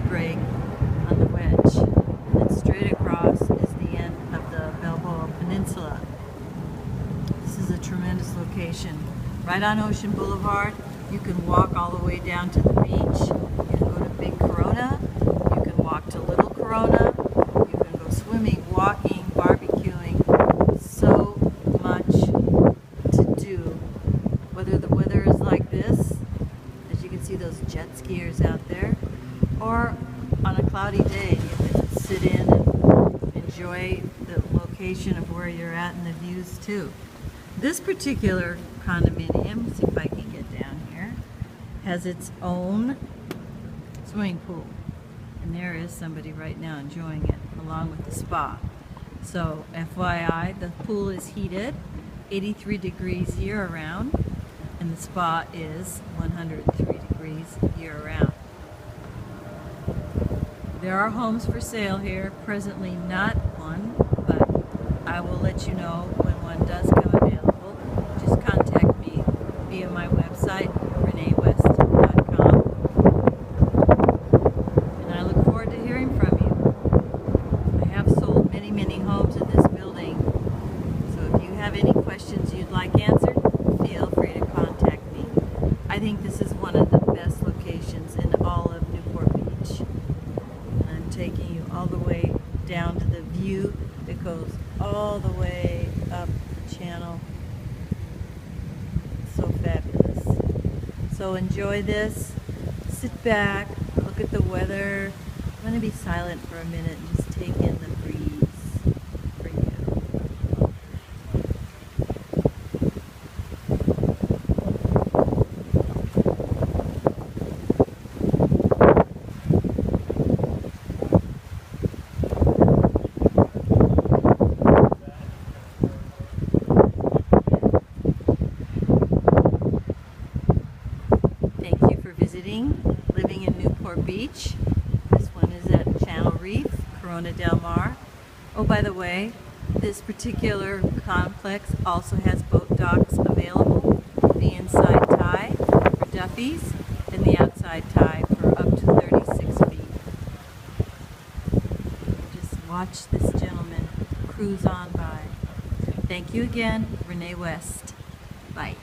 break on the Wedge. And straight across is the end of the Balboa Peninsula. This is a tremendous location. Right on Ocean Boulevard, you can walk all the way down to the beach. You can go to Big Corona, you can walk to Little Corona, you can go swimming, walking, barbecuing. So much to do. Whether the weather is like this, as you can see those jet skiers out there, or on a cloudy day, you can sit in and enjoy the location of where you're at and the views too. This particular condominium, let's see if I can get down here, has its own swimming pool. And there is somebody right now enjoying it along with the spa. So FYI, the pool is heated 83 degrees year-round, and the spa is 103 degrees year-round. There are homes for sale here, presently not one, but I will let you know when one does come available. Just contact me via my website, reneewest.com, and I look forward to hearing from you. I have sold many, many homes in this building, so if you have any questions you'd like answered, feel free to contact me. I think this is one of the best locations in all of Newport Beach. And I'm taking you all the way down to the view that goes all the way up the channel. So fabulous. So enjoy this. Sit back, look at the weather. I'm going to be silent for a minute and just take in the breeze for you. Thank you for visiting, living in Newport Beach. This one is at Channel Reef, Corona Del Mar. Oh, by the way, this particular complex also has boat docks available. The inside tie for duffies and the outside tie for up to 36 feet. Just watch this gentleman cruise on by. Thank you again, Renee West. Bye.